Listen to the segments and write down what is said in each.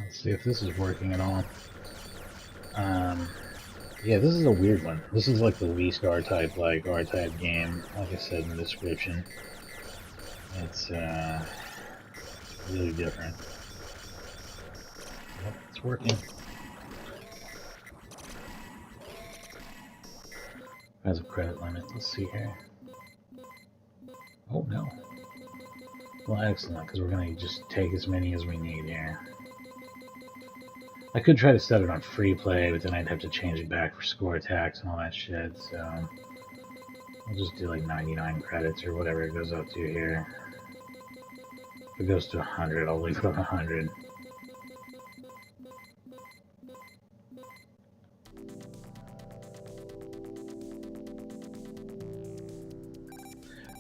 Let's see if this is working at all. Yeah, this is a weird one. This is like the least R-type R-type game. Like I said in the description, it's really different. Yep, it's working. Has a credit limit. Let's see here. Oh no. Well, excellent, because we're gonna just take as many as we need here. I could try to set it on free play, but then I'd have to change it back for score attacks and all that shit, so I'll just do like 99 credits or whatever it goes up to here. If it goes to 100, I'll leave it at 100.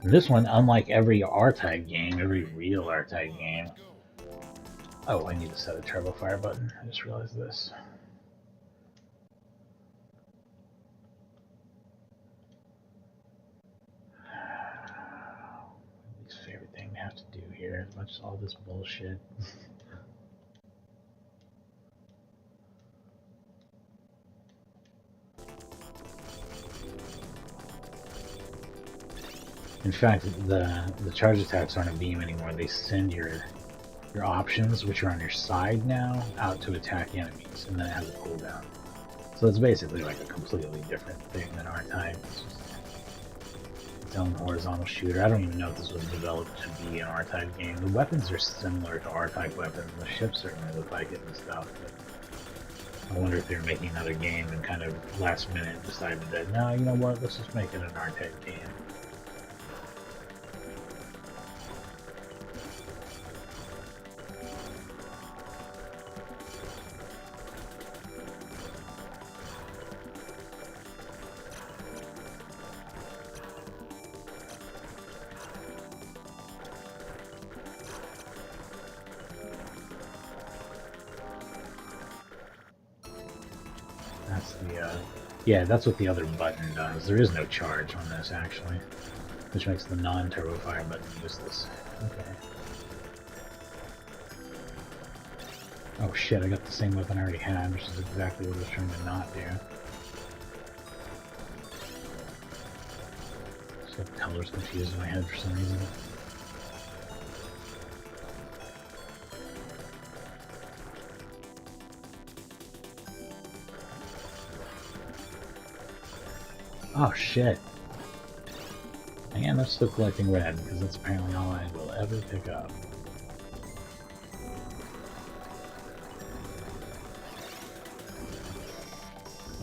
And this one, unlike every R-type game, every real R-type game... Oh, I need to set a turbo fire button. I just realized this. Least favorite thing to have to do here, as much as all this bullshit. In fact, the charge attacks aren't a beam anymore. They send your options, which are on your side now, out to attack enemies, and then it has a cooldown. So it's basically like a completely different thing than R-Type. It's just its own horizontal shooter. I don't even know if this was developed to be an R-Type game. The weapons are similar to R-Type weapons. The ships certainly look like it and stuff, but I wonder if they were making another game and kind of last minute decided that, no, you know what, let's just make it an R-Type game. Yeah, that's what the other button does. There is no charge on this, actually, which makes the non-turbo fire button useless. Okay. Oh shit, I got the same weapon I already had, which is exactly what I was trying to not do. Just got the colors confused in my head for some reason. Oh shit. And I'm still collecting red, because that's apparently all I will ever pick up.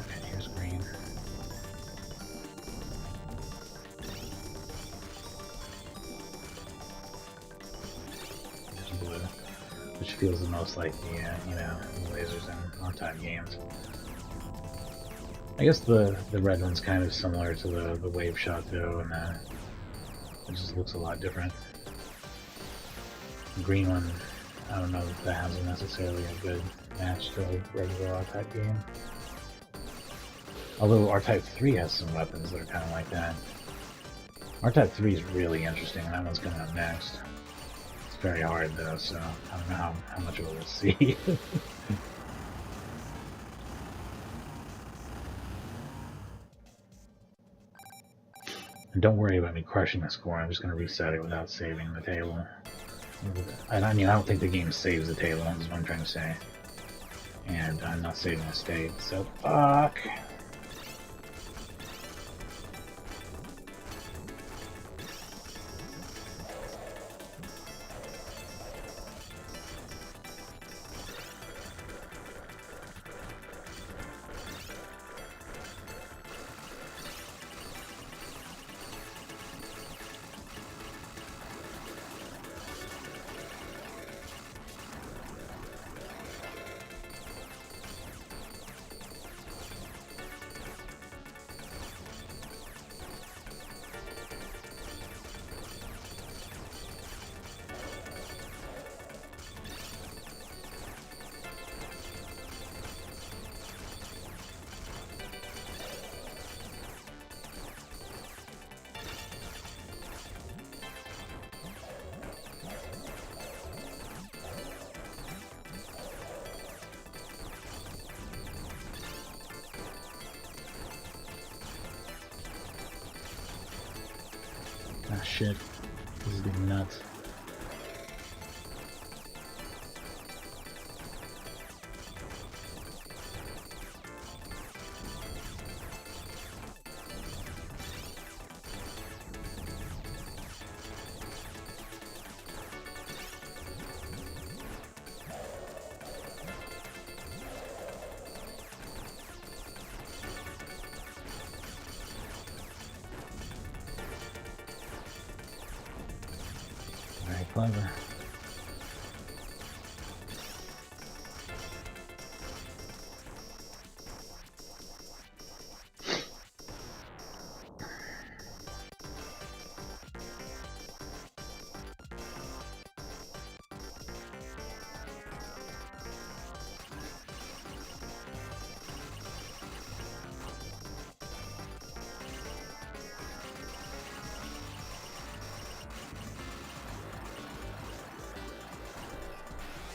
Okay, here's green. Here's blue, which feels the most like the, lasers in on-time games. I guess the red one's kind of similar to the wave shot though, and it just looks a lot different. The green one, I don't know if that has necessarily a good match to a regular R-Type game. Although R-Type 3 has some weapons that are kind of like that. R-Type 3 is really interesting, and that one's coming up next. It's very hard though, so I don't know how much of it we'll see. And don't worry about me crushing the score, I'm just going to reset it without saving the table. And I mean, I don't think the game saves the table, is what I'm trying to say. And I'm not saving the state, so fuck! shit. This is getting nuts. Very clever.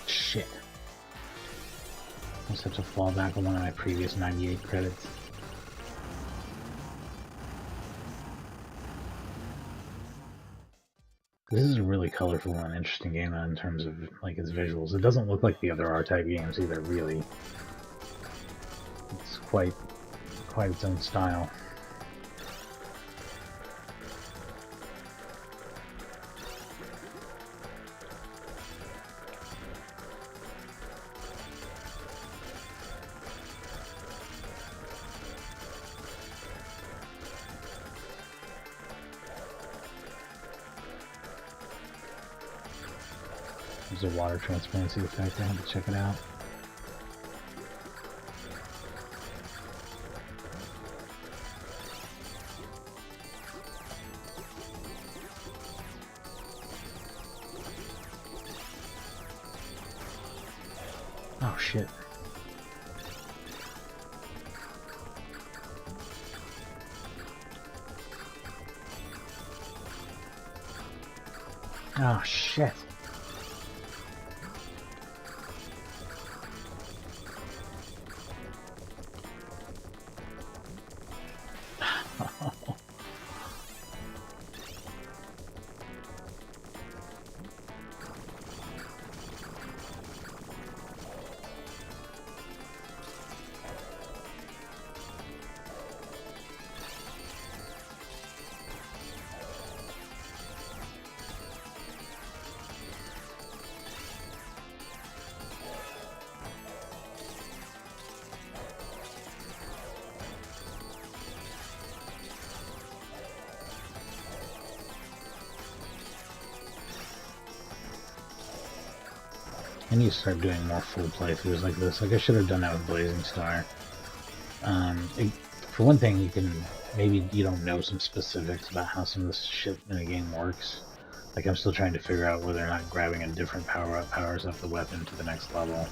Shit. I just have to fall back on one of my previous 98 credits. This is a really colorful and interesting game in terms of like its visuals. It doesn't look like the other R-Type games either, really. It's quite its own style. There's a water transparency effect. I had to check it out. Oh shit. Oh shit. I need to start doing more full playthroughs like this. Like I should have done that with Blazing Star. For one thing, maybe you don't know some specifics about how some of this shit in a game works. Like I'm still trying to figure out whether or not grabbing a different power-up powers up the weapon to the next level,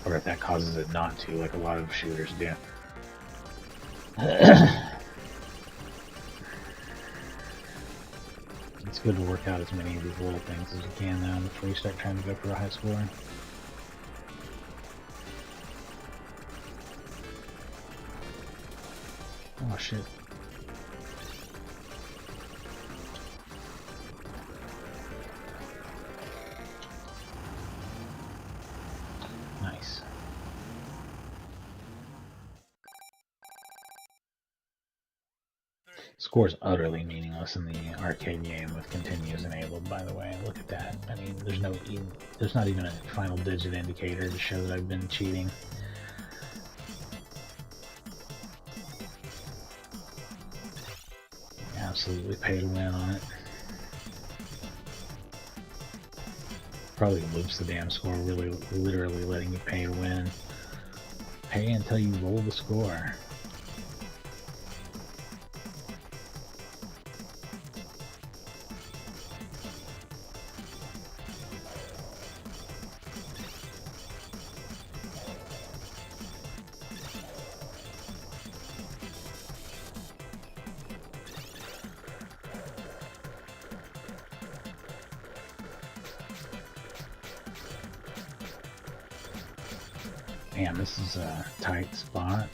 or if that causes it not to, like a lot of shooters do. It's good to work out as many of these little things as you can now before you start trying to go for a high score. Oh shit. Nice. Score's utterly meaningless in the arcade game with continues enabled, by the way. Look at that. I mean, there's not even a final digit indicator to show that I've been cheating. Absolutely pay to win on it. Probably loops the damn score, really literally letting you pay to win. Pay until you roll the score. Man, this is a tight spot.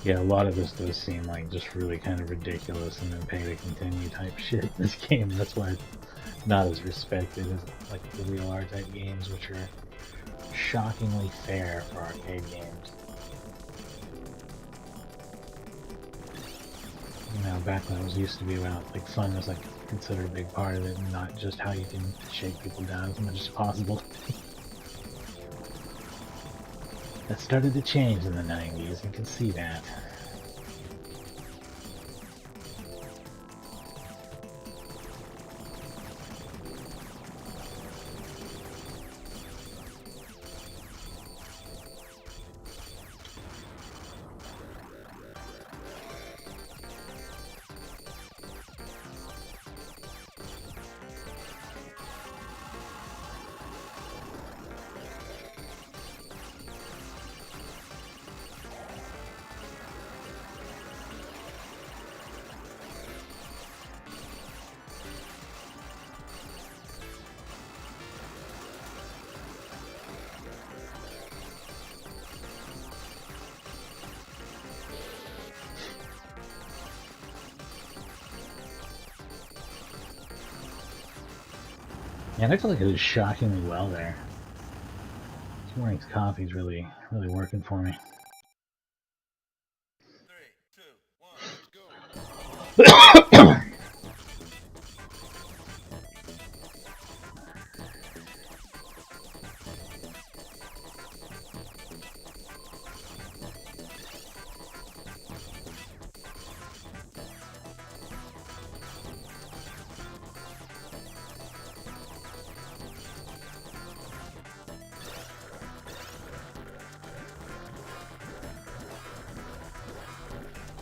Yeah, a lot of this does seem like just really kind of ridiculous and then pay to continue type shit in this game. That's why it's not as respected as like the real R-type games, which are shockingly fair for arcade games. You know, back when it was used to be about, like, fun was like considered a big part of it, and not just how you can shake people down as much as possible. That started to change in the 90s, you can see that. Yeah, I feel like it did shockingly well there. This morning's coffee's really working for me. 3, 2, 1, let's go.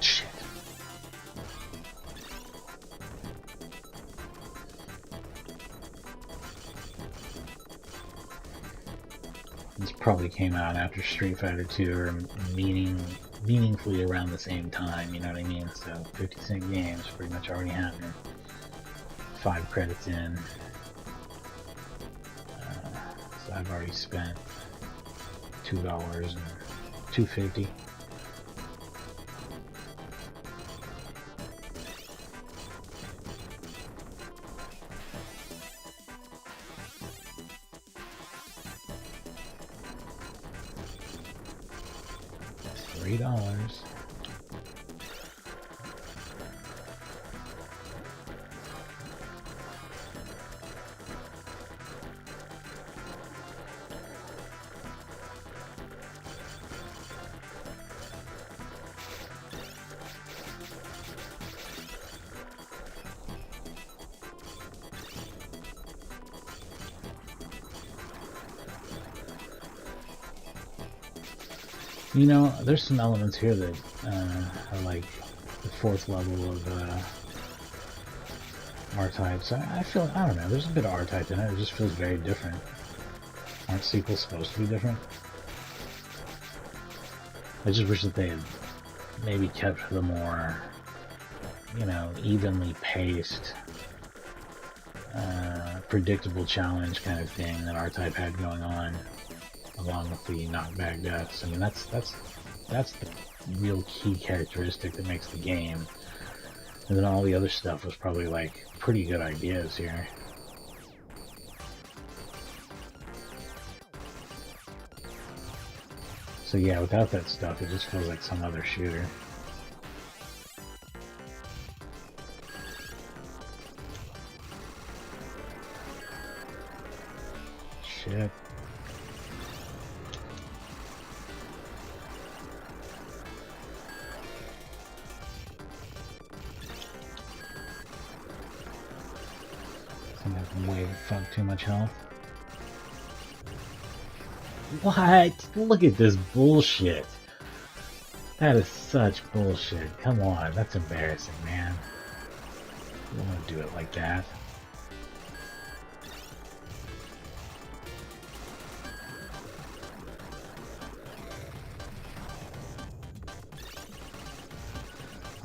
Shit. This probably came out after Street Fighter 2 or meaningfully around the same time, you know what I mean? So 50-cent games pretty much already happening. 5 credits in. So I've already spent $2 and $2.50. $3. You know, there's some elements here that are like the 4th level of R-types. I feel, I don't know, there's a bit of R-type in it. It just feels very different. Aren't sequels supposed to be different? I just wish that they had maybe kept the more, you know, evenly paced, predictable challenge kind of thing that R-type had going on, along with the knockback deaths. I mean, that's the real key characteristic that makes the game. And then all the other stuff was probably like pretty good ideas here. So yeah, without that stuff, it just feels like some other shooter. Shit. Way fuck too much health. What? Look at this bullshit. That is such bullshit. Come on, that's embarrassing, man. You don't want to do it like that.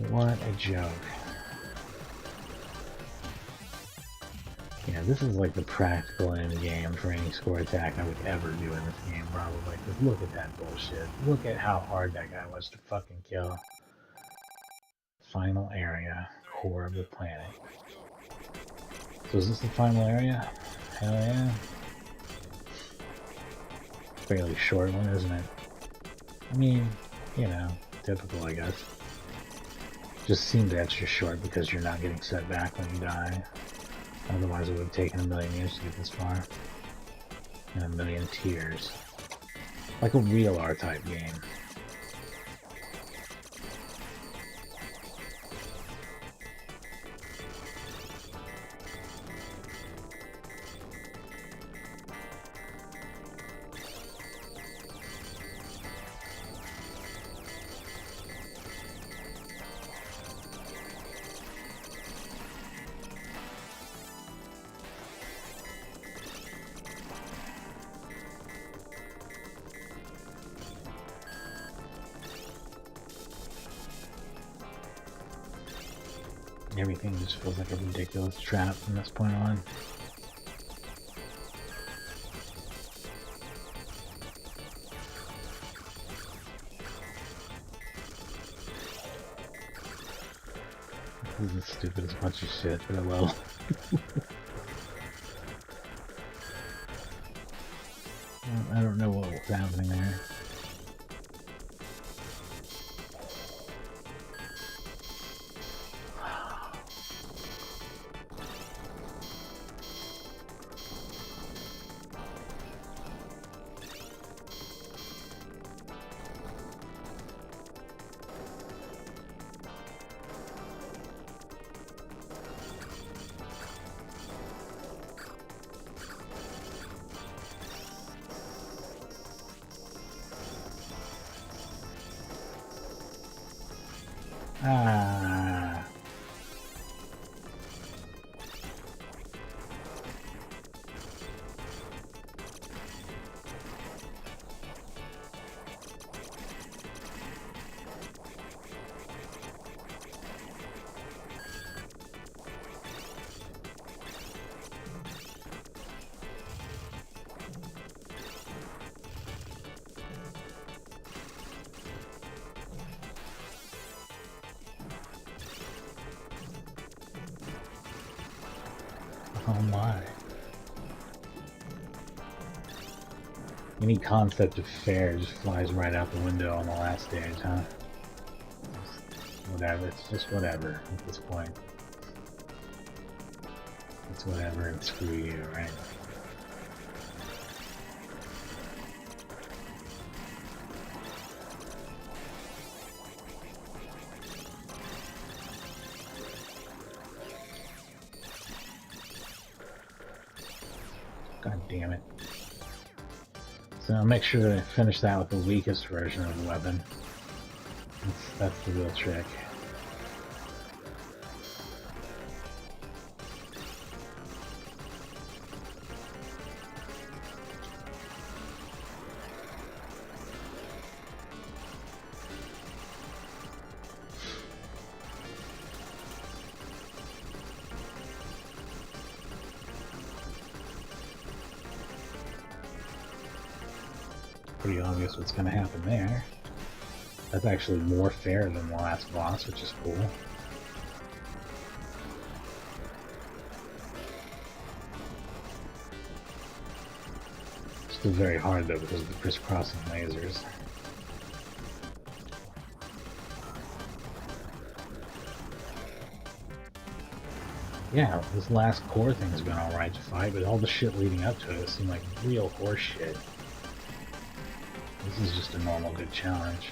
What a joke. Yeah, this is like the practical end game for any score attack I would ever do in this game, probably. Because look at that bullshit. Look at how hard that guy was to fucking kill. Final area, core of the planet. So is this the final area? Hell yeah. Fairly short one, isn't it? I mean, you know, typical, I guess. Just seems extra short because you're not getting set back when you die. Otherwise it would have taken a million years to get this far. And a million tears. Like a real R-type game. Everything just feels like a ridiculous trap from this point on. This is the stupidest bunch of shit, but I will. I don't know what was happening there. Ah. Oh my. Any concept of fair just flies right out the window on the last stage, huh? Whatever, it's just whatever at this point. It's whatever and screw you, right? God damn it. So I'll make sure to finish that with the weakest version of the weapon. That's the real trick. Pretty obvious what's going to happen there. That's actually more fair than the last boss, which is cool. Still very hard though because of the crisscrossing lasers. Yeah, this last core thing's been alright to fight, but all the shit leading up to it seemed like real horse shit. This is just a normal good challenge.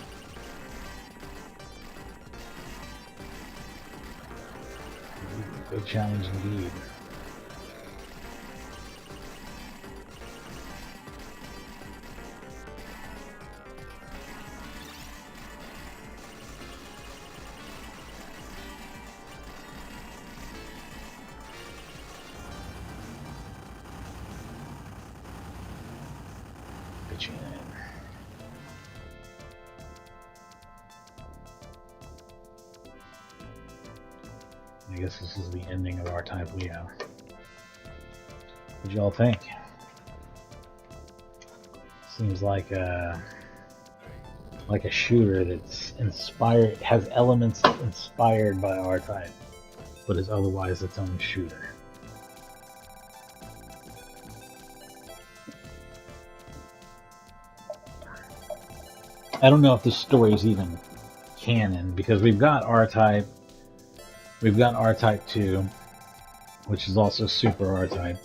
Good challenge indeed. Pitch in. I guess this is the ending of R-Type Leo. What y'all think? Seems like a shooter that's inspired, has elements inspired by R-Type, but is otherwise its own shooter. I don't know if this story is even canon because we've got R-Type 2, which is also Super R-Type.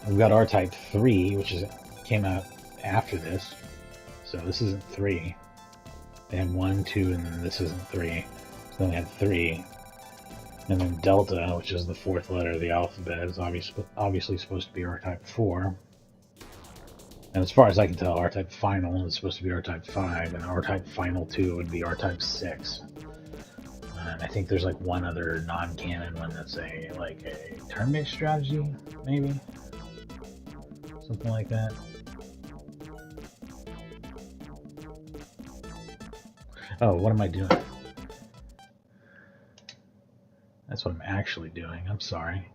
We've got R-Type 3, which came out after this. So this isn't 3. They had 1, 2, and then this isn't 3. So then we had 3. And then Delta, which is the 4th letter of the alphabet, is obviously supposed to be R-Type 4. And as far as I can tell, R-Type Final is supposed to be R-Type 5, and R-Type Final 2 would be R-Type 6. And I think there's like one other non-canon one that's a turn-based strategy, maybe? Something like that. Oh, what am I doing? That's what I'm actually doing. I'm sorry.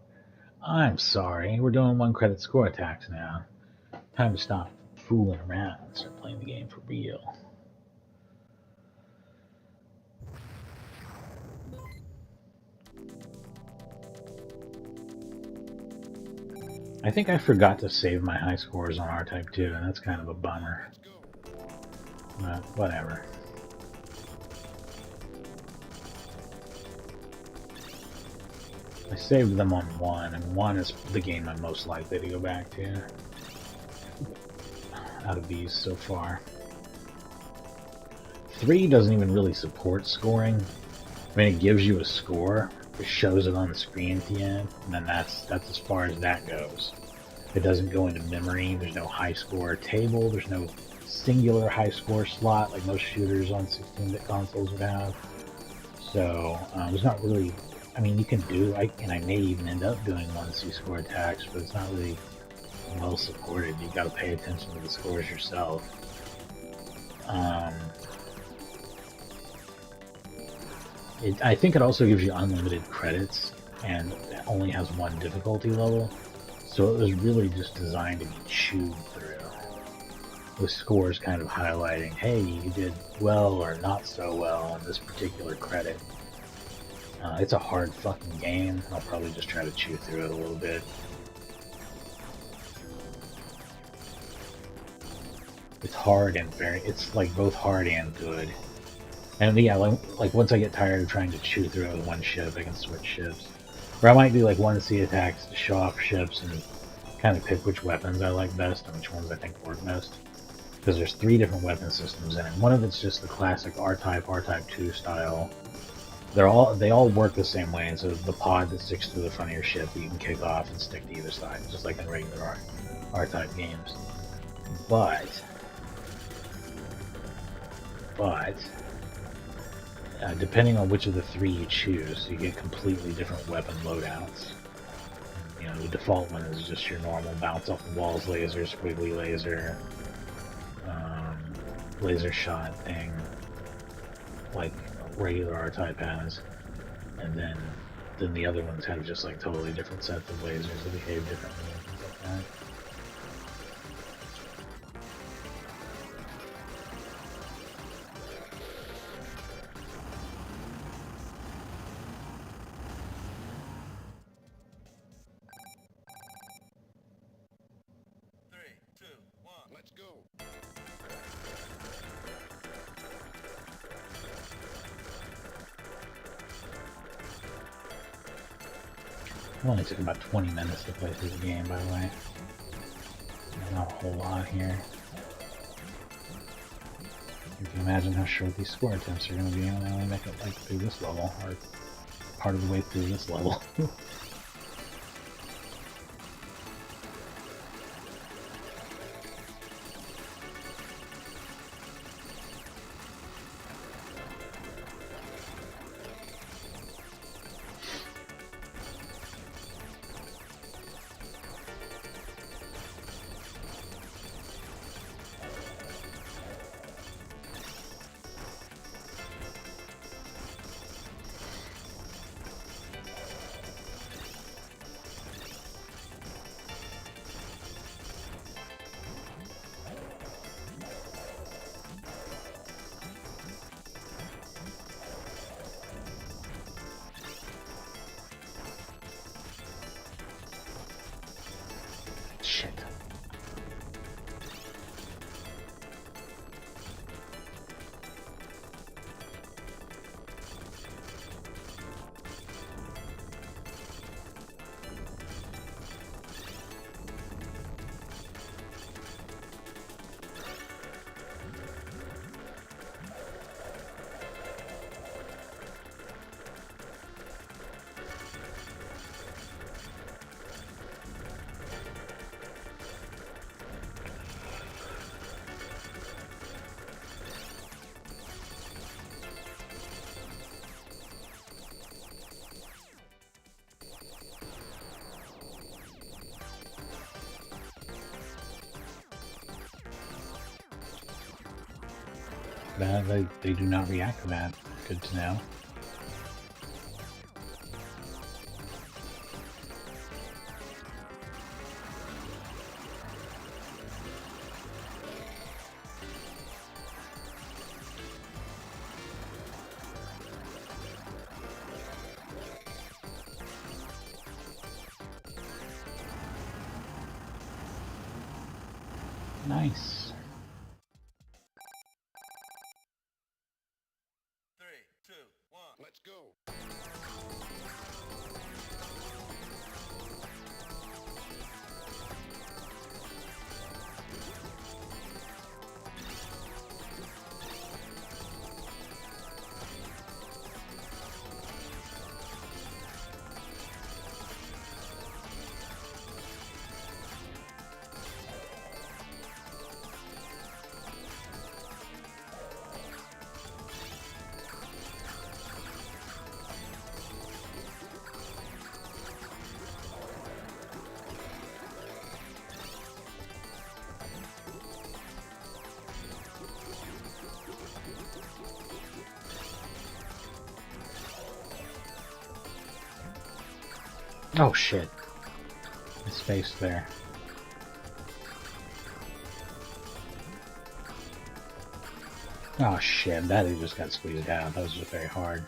We're doing 1 credit score attacks now. Time to stop fooling around and start playing the game for real. I think I forgot to save my high scores on R-Type 2, and that's kind of a bummer. But whatever. I saved them on 1, and 1 is the game I'm most likely to go back to out of these so far. 3 doesn't even really support scoring. I mean, it gives you a score, it shows it on the screen at the end, and then that's as far as that goes. It doesn't go into memory, there's no high score table, there's no singular high score slot like most shooters on 16-bit consoles would have. So there's not really, I mean, you can do, and I may even end up doing 1C score attacks, but it's not really well supported. You've got to pay attention to the scores yourself. I think it also gives you unlimited credits, and it only has 1 difficulty level, so it was really just designed to be chewed through, with scores kind of highlighting, hey, you did well or not so well on this particular credit. It's a hard fucking game. I'll probably just try to chew through it a little bit. It's hard and it's like both hard and good. And yeah, like once I get tired of trying to chew through it with 1 ship, I can switch ships. Or I might do like 1C attacks to show off ships and kind of pick which weapons I like best and which ones I think work best. Because there's 3 different weapon systems in it. One of it's just the classic R-Type, R-Type 2 style. They all work the same way, and so the pod that sticks to the front of your ship that you can kick off and stick to either side, just like in regular R-Type games. But depending on which of the 3 you choose, you get completely different weapon loadouts. You know, the default one is just your normal bounce off the walls laser, squiggly laser, laser shot thing, like regular R-Type has. And then the other ones have just like totally different sets of lasers that behave differently and things like that. It only took about 20 minutes to play through the game, by the way. Not a whole lot here. You can imagine how short these score attempts are going to be when I only make it like through this level, or part of the way through this level. shit. They do not react to that. Good to know. Nice. 3, 2, 1, let's go. Oh shit. I spaced there. Oh shit, that just got squeezed out. That was just very hard.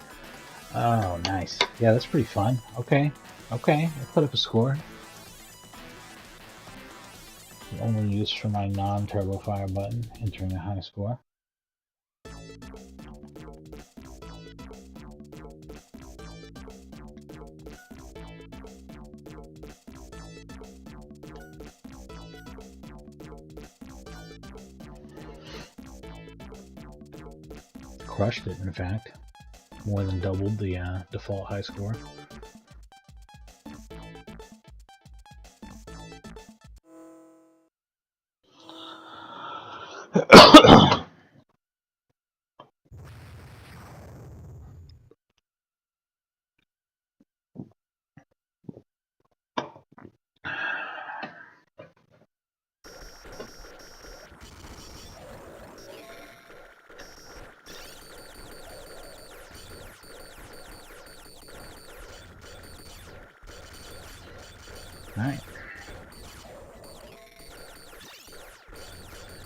Oh, nice. Yeah, that's pretty fun. Okay. Okay, I put up a score. The only use for my non-turbo fire button, entering a high score. Crushed it, in fact. More than doubled the default high score. Alright.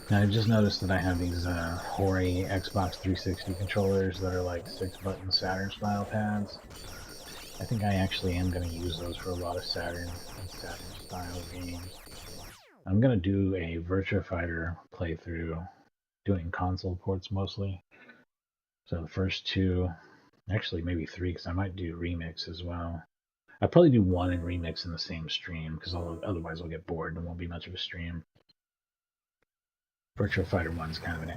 Now I just noticed that I have these Hori Xbox 360 controllers that are like 6-button Saturn style pads. I think I actually am going to use those for a lot of Saturn and Saturn style games. I'm going to do a Virtua Fighter playthrough, doing console ports mostly. So the first two, actually maybe three, because I might do remix as well. I'll probably do one and remix in the same stream, because otherwise I'll get bored and it won't be much of a stream. Virtua Fighter 1's kind of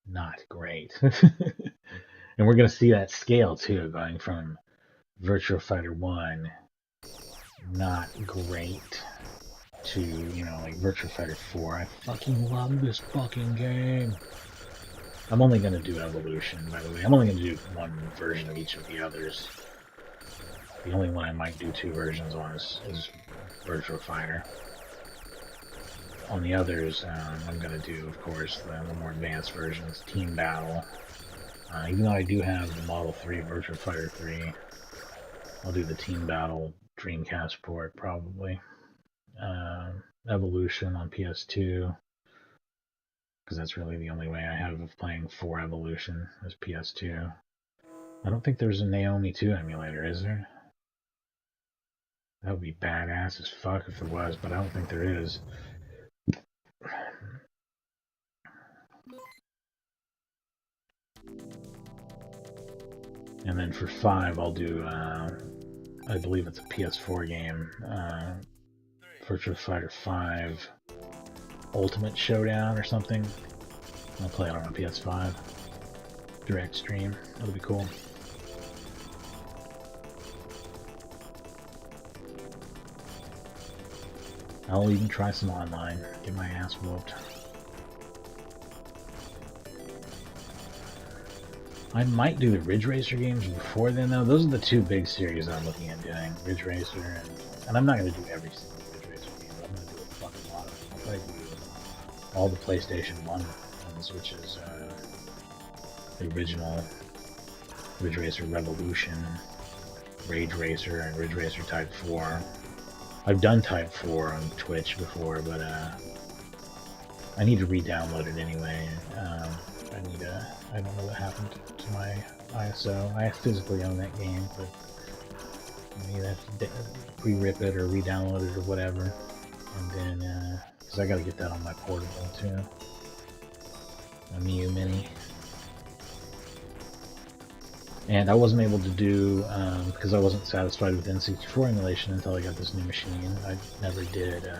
not great. And we're going to see that scale too, going from Virtua Fighter 1, not great, to, you know, like Virtua Fighter 4. I fucking love this fucking game. I'm only going to do Evolution, by the way. I'm only going to do one version of each of the others. The only one I might do two versions on is Virtua Fighter. On the others, I'm going to do, of course, the more advanced versions, Team Battle. Even though I do have the Model 3 Virtua Fighter 3, I'll do the Team Battle Dreamcast port, probably. Evolution on PS2, because that's really the only way I have of playing for Evolution, is PS2. I don't think there's a Naomi 2 emulator, is there? That would be badass as fuck if there was, but I don't think there is. And then for 5, I'll do, I believe it's a PS4 game, Virtua Fighter 5 Ultimate Showdown or something. I'll play it on a PS5. Direct stream. That'll be cool. I'll even try some online. Get my ass whooped. I might do the Ridge Racer games before then, though. Those are the two big series I'm looking at doing. Ridge Racer, and I'm not going to do every single Ridge Racer game, but I'm going to do a fucking lot of them. I'll probably do all the PlayStation 1 ones, which is the original Ridge Racer Revolution, Rage Racer, and Ridge Racer Type 4. I've done Type 4 on Twitch before, but I need to re-download it anyway. I don't know what happened to my ISO. I physically own that game, but I either have to re-rip it or re-download it or whatever. And then, because I gotta get that on my portable too. A Miu Mini. And I wasn't able to do, because I wasn't satisfied with N64 emulation until I got this new machine. I never did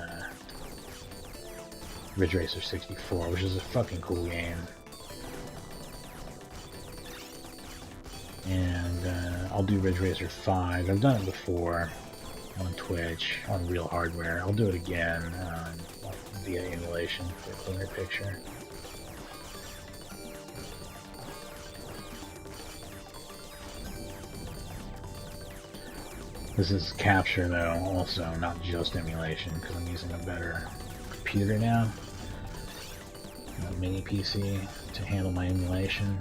Ridge Racer 64, which is a fucking cool game. And I'll do Ridge Racer 5. I've done it before on Twitch, on real hardware. I'll do it again via emulation for a cleaner picture. This is capture though, also, not just emulation, because I'm using a better computer now. A mini PC to handle my emulation.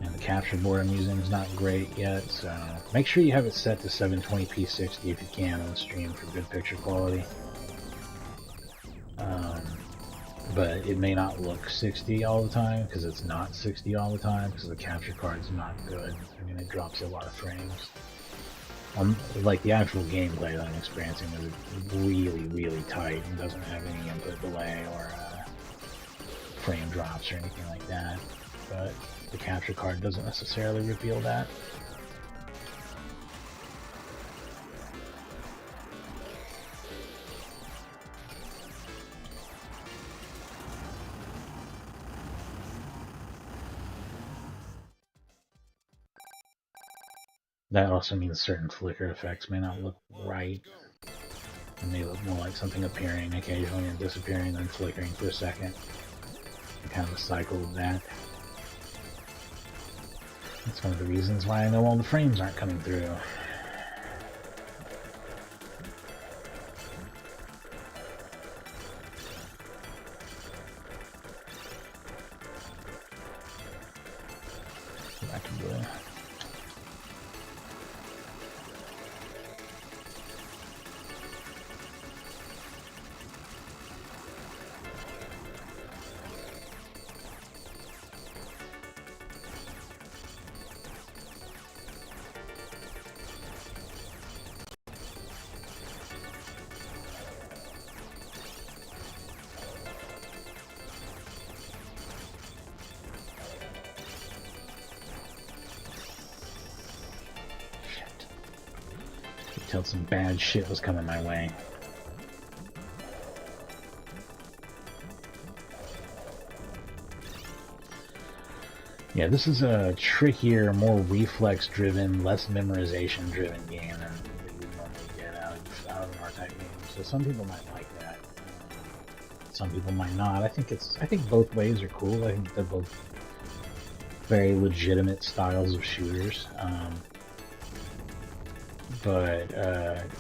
And the capture board I'm using is not great yet, so make sure you have it set to 720p 60 if you can on stream for good picture quality. But it may not look 60 all the time, because it's not 60 all the time, because the capture card's not good. I mean, it drops a lot of frames. Like the actual gameplay that I'm experiencing is really, really tight and doesn't have any input delay or frame drops or anything like that. But the capture card doesn't necessarily reveal that. That also means certain flicker effects may not look right. It may look more like something appearing occasionally and disappearing, then flickering for a second. Kind of a cycle of that. That's one of the reasons why I know all the frames aren't coming through. Back to blue. Tell some bad shit was coming my way. Yeah, this is a trickier, more reflex-driven, less memorization-driven game than you would normally get out of an R-type game. So some people might like that. Some people might not. I think both ways are cool. I think they're both very legitimate styles of shooters. But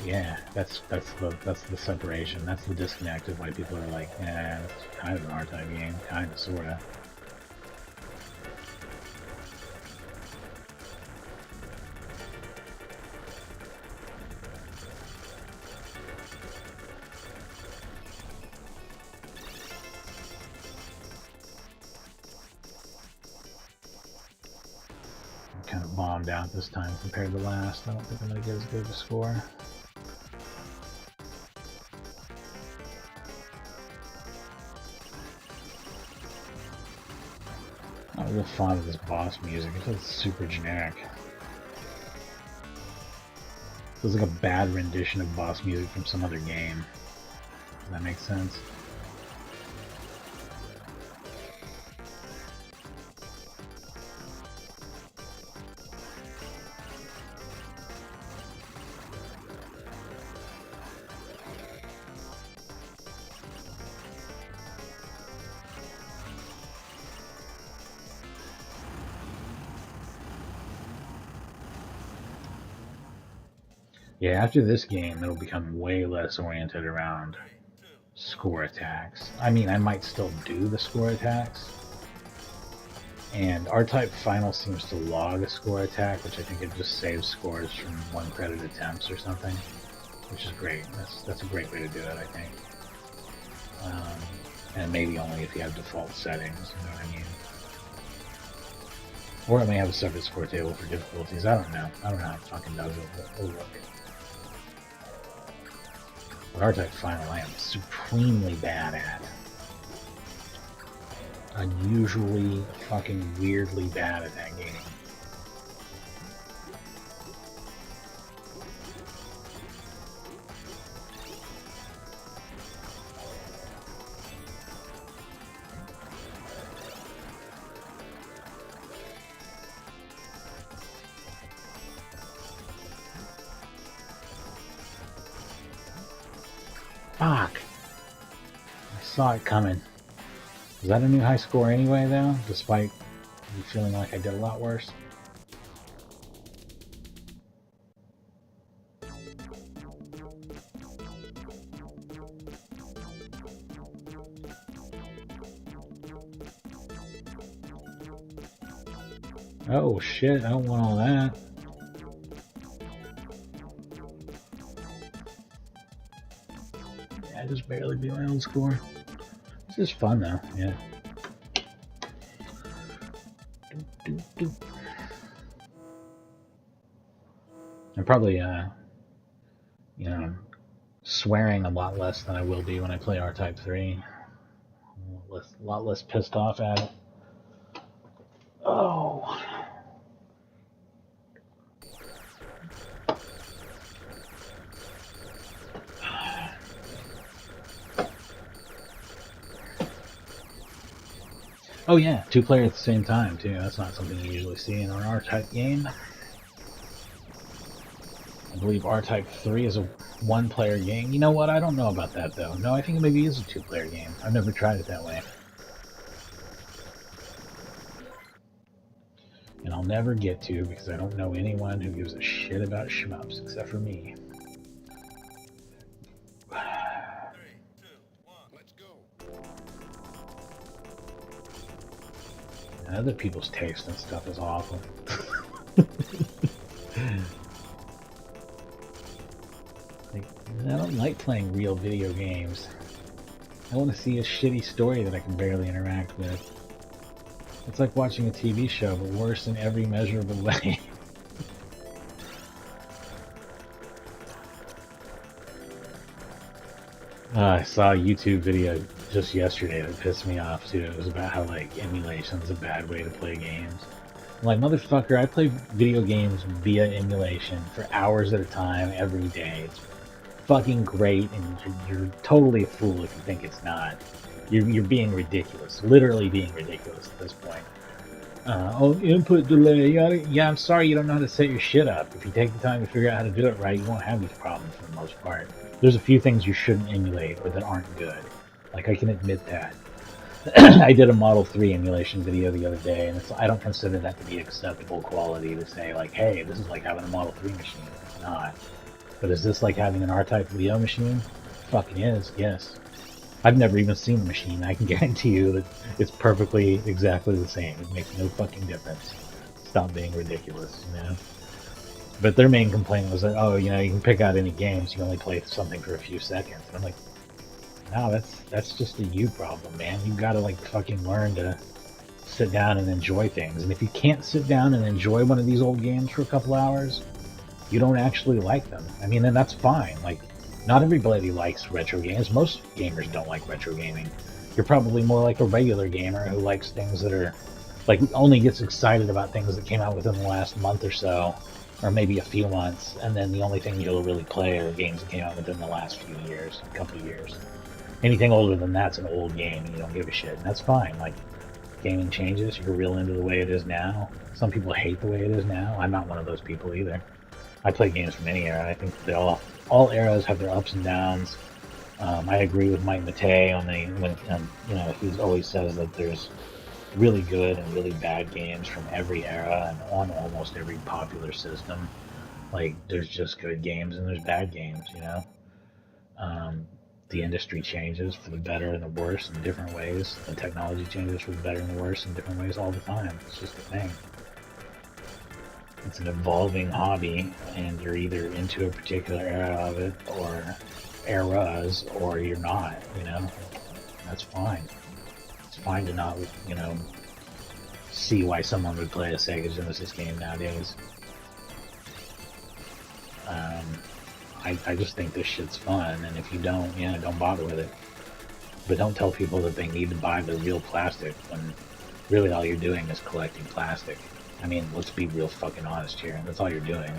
yeah, that's the separation. That's the disconnect of why people are like, eh, it's kind of an R-type game, kind of, sorta. Kind of bombed out this time compared to last. I don't think I'm going to get as good of a score. little fond of this boss music. It feels super generic. It feels like a bad rendition of boss music from some other game. Does that make sense? Yeah, after this game, it'll become way less oriented around score attacks. I mean, I might still do the score attacks. And R-Type Final seems to log a score attack, which I think it just saves scores from 1 credit attempts or something, which is great. That's a great way to do it, I think. And maybe only if you have default settings, you know what I mean? Or it may have a separate score table for difficulties. I don't know. I don't know how it fucking does it, but it'll work. But R-Type Final I am supremely bad at. Unusually fucking weirdly bad at that game. Fuck! I saw it coming. Is that a new high score anyway, though? Despite me feeling like I did a lot worse? Oh shit, I don't want all that. I just barely beat my own score. This is fun though, yeah. I'm probably, you know, swearing a lot less than I will be when I play R-Type 3. A lot less pissed off at it. Oh. Oh yeah, 2 players at the same time too. That's not something you usually see in an R-Type game. I believe R-Type 3 is a 1-player game. You know what? I don't know about that though. No, I think it maybe is a 2-player game. I've never tried it that way. And I'll never get to because I don't know anyone who gives a shit about shmups except for me. Other people's taste and stuff is awful. Like, I don't like playing real video games. I want to see a shitty story that I can barely interact with. It's like watching a TV show, but worse in every measurable way. I saw a YouTube video just yesterday that pissed me off too. It was about how like emulation's a bad way to play games. I'm like, motherfucker, I play video games via emulation for hours at a time every day. It's fucking great, and you're totally a fool if you think it's not. You're being ridiculous, literally being ridiculous at this point. Oh, input delay. Yeah, I'm sorry you don't know how to set your shit up. If you take the time to figure out how to do it right, you won't have these problems for the most part. There's a few things you shouldn't emulate or that aren't good. Like, I can admit that. I did a Model 3 emulation video the other day, and I don't consider that to be acceptable quality to say, like, hey, this is like having a Model 3 machine. It's not. But is this like having an R-Type Leo machine? Fucking is, yes. I've never even seen the machine. I can guarantee you that it's perfectly exactly the same. It makes no fucking difference. Stop being ridiculous, you know? But their main complaint was that, oh, you know, you can pick out any games, you only play something for a few seconds. And I'm like, no, that's just a you problem, man. You gotta like fucking learn to sit down and enjoy things. And if you can't sit down and enjoy one of these old games for a couple hours, you don't actually like them. I mean, and that's fine. Like, not everybody likes retro games. Most gamers don't like retro gaming. You're probably more like a regular gamer who likes things that are like only gets excited about things that came out within the last month or so, or maybe a few months, and then the only thing you'll really play are games that came out within the last few years, a couple of years. Anything older than that's an old game, and you don't give a shit, and that's fine. Like, gaming changes, you're real into the way it is now. Some people hate the way it is now. I'm not one of those people either. I play games from any era. I think they all eras have their ups and downs. I agree with Mike Matei on the when you know, he always says that there's really good and really bad games from every era and on almost every popular system. Like, there's just good games and there's bad games, you know. Um, the industry changes for the better and the worse in different ways. The technology changes for the better and the worse in different ways all the time. It's just a thing. It's an evolving hobby, and you're either into a particular era of it or eras, or you're not. You know, that's fine. It's fine to not, you know, see why someone would play a Sega Genesis game nowadays. Um, I just think this shit's fun, and if you don't, yeah, don't bother with it. But don't tell people that they need to buy the real plastic when really all you're doing is collecting plastic. I mean, let's be real fucking honest here. That's all you're doing.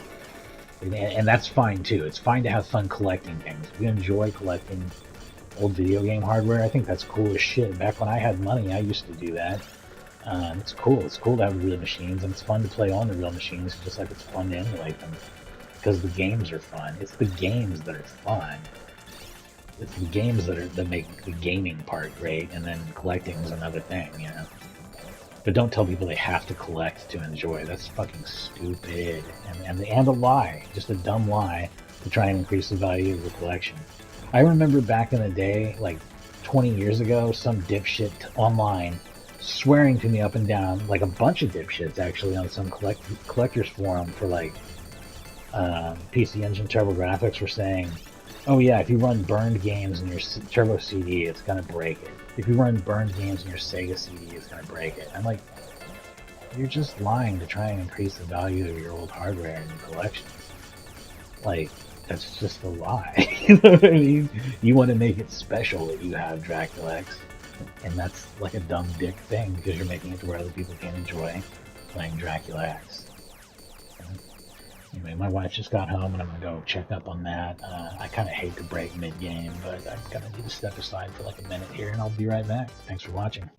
And that's fine too. It's fine to have fun collecting things. If you enjoy collecting old video game hardware, I think that's cool as shit. Back when I had money, I used to do that. It's cool. It's cool to have real machines, and it's fun to play on the real machines, just like it's fun to emulate them. Because the games are fun. It's the games that are fun. It's the games that make the gaming part great, and then collecting is another thing, you know. But don't tell people they have to collect to enjoy. That's fucking stupid, and a lie, just a dumb lie to try and increase the value of the collection. I remember back in the day, like 20 years ago, some dipshit online swearing to me up and down, like a bunch of dipshits actually, on some collectors forum for like PC Engine TurboGrafx were saying, oh yeah, if you run burned games in your Turbo CD, it's gonna break it. If you run burned games in your Sega CD, it's gonna break it. I'm like, you're just lying to try and increase the value of your old hardware and your collections. Like, that's just a lie. You know what I mean? You want to make it special that you have Dracula X, and that's like a dumb dick thing because you're making it to where other people can enjoy playing Dracula X. Anyway, my wife just got home and I'm gonna go check up on that. I kind of hate to break mid-game, but I'm gonna need to step aside for like a minute here and I'll be right back. Thanks for watching.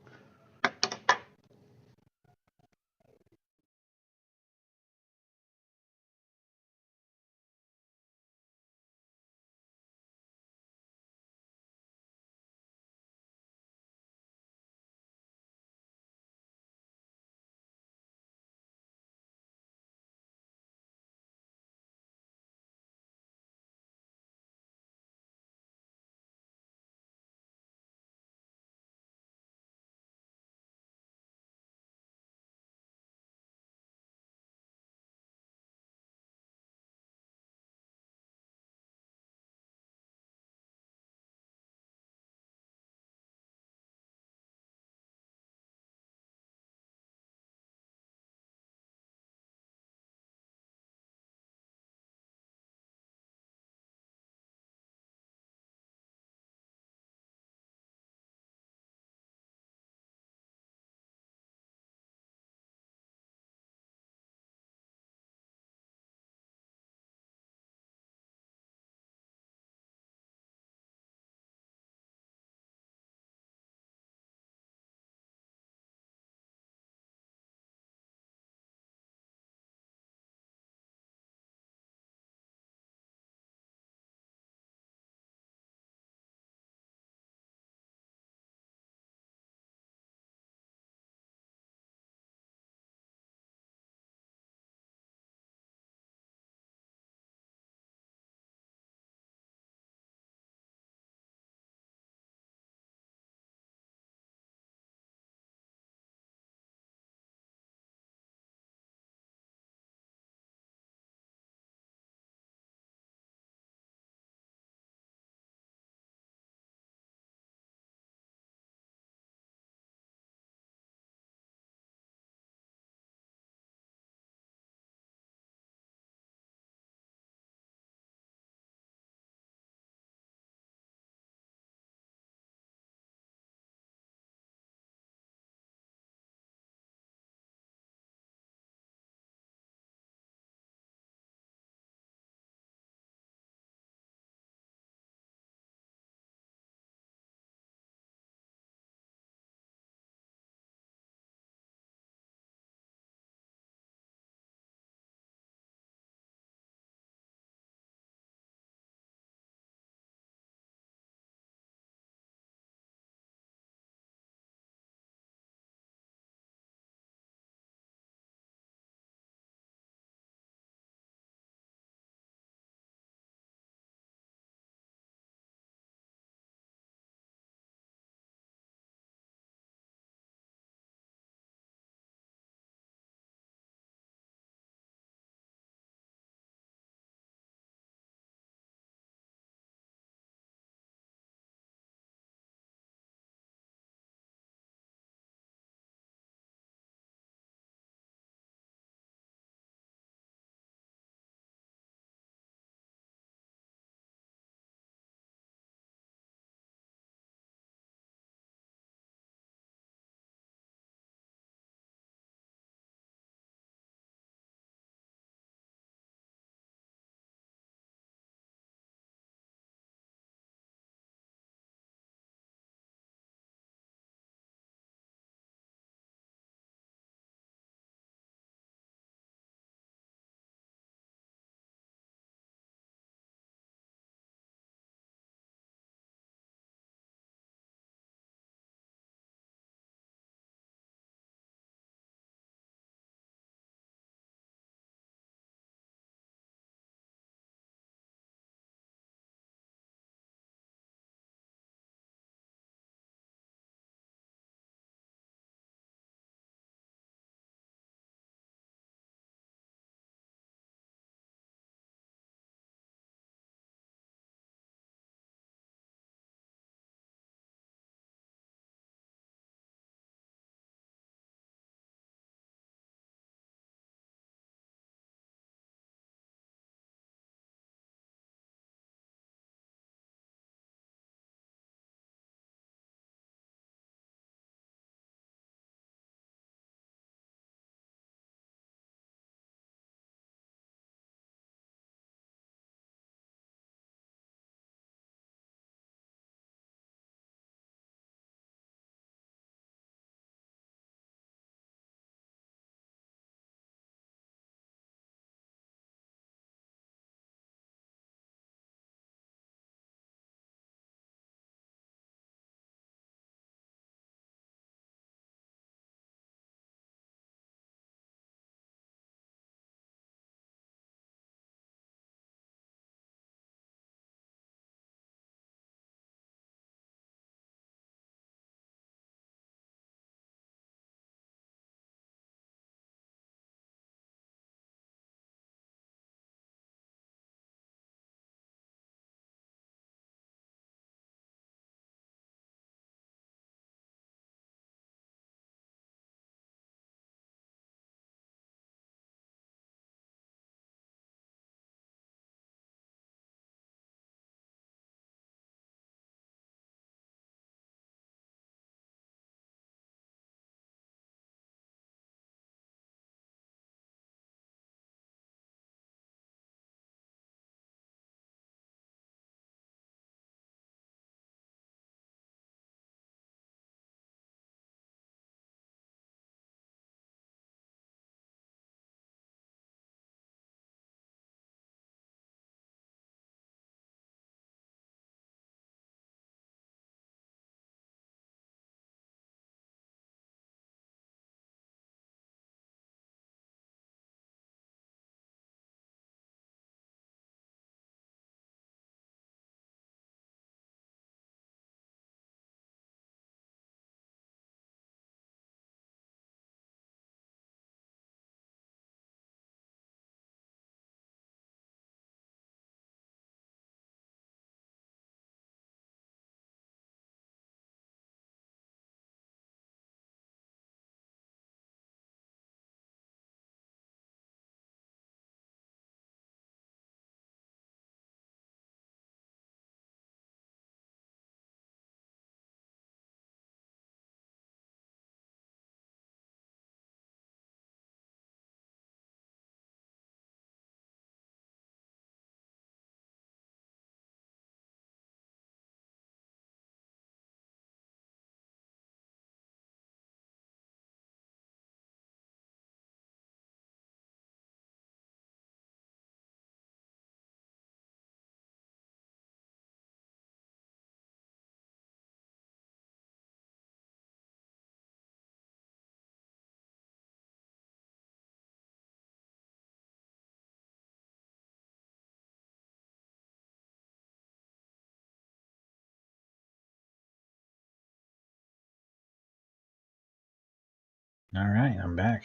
All right, I'm back.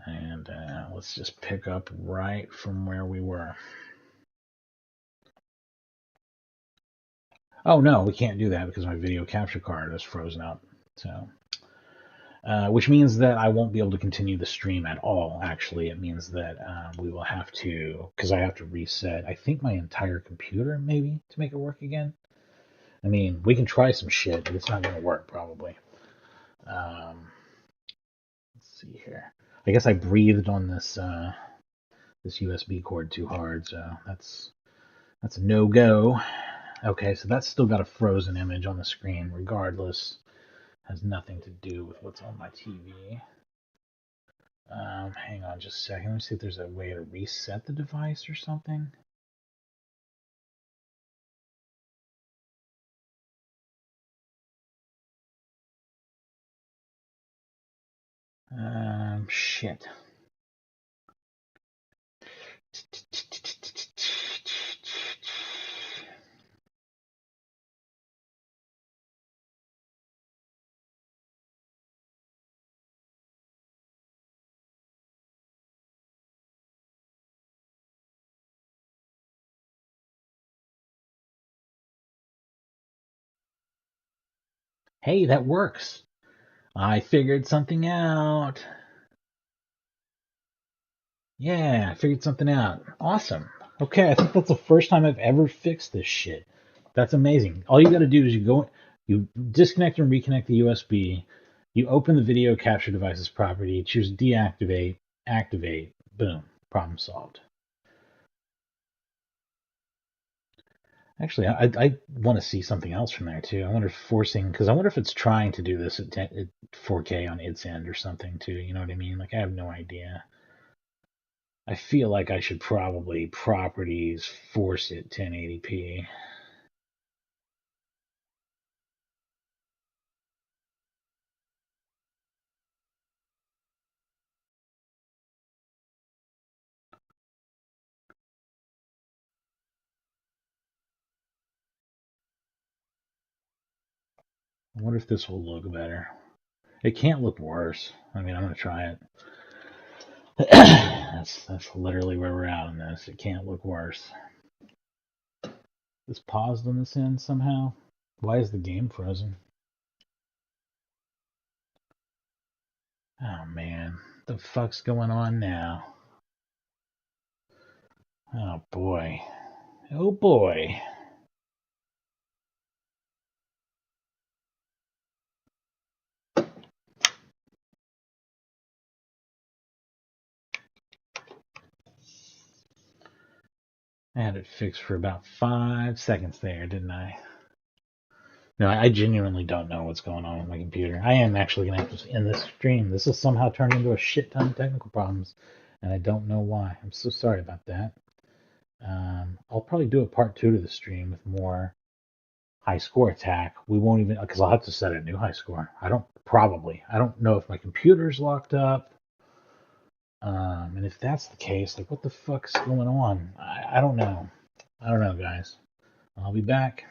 And let's just pick up right from where we were. Oh, no, we can't do that because my video capture card is frozen up. So, which means that I won't be able to continue the stream at all, actually. It means that we will have to, because I have to reset, I think, my entire computer, maybe, to make it work again. I mean, we can try some shit, but it's not going to work, probably. Let's see here. I guess I breathed on this USB cord too hard, so that's a no-go. Okay, so that's still got a frozen image on the screen, regardless. Has nothing to do with what's on my TV. Hang on just a second. Let me see if there's a way to reset the device or something. Shit. Hey, that works. I figured something out. Yeah, I figured something out. Awesome. Okay, I think that's the first time I've ever fixed this shit. That's amazing. All you got to do is you disconnect and reconnect the USB, you open the video capture devices property, choose deactivate, activate, boom, problem solved. Actually, I want to see something else from there too. I wonder if because I wonder if it's trying to do this at 4K on its end or something too. You know what I mean? Like, I have no idea. I feel like I should probably properties force it 1080p. I wonder if this will look better. It can't look worse. I mean, I'm gonna try it. That's literally where we're at on this. It can't look worse. This paused on this end somehow. Why is the game frozen? Oh man, the fuck's going on now? Oh boy. Oh boy. I had it fixed for about 5 seconds there, didn't I? No, I genuinely don't know what's going on with my computer. I am actually going to have to end this stream. This has somehow turned into a shit ton of technical problems, and I don't know why. I'm so sorry about that. I'll probably do a part 2 to the stream with more high score attack. We won't even, because I'll have to set a new high score. I don't know if my computer's locked up. And if that's the case, like, what the fuck's going on? I don't know. I don't know, guys. I'll be back.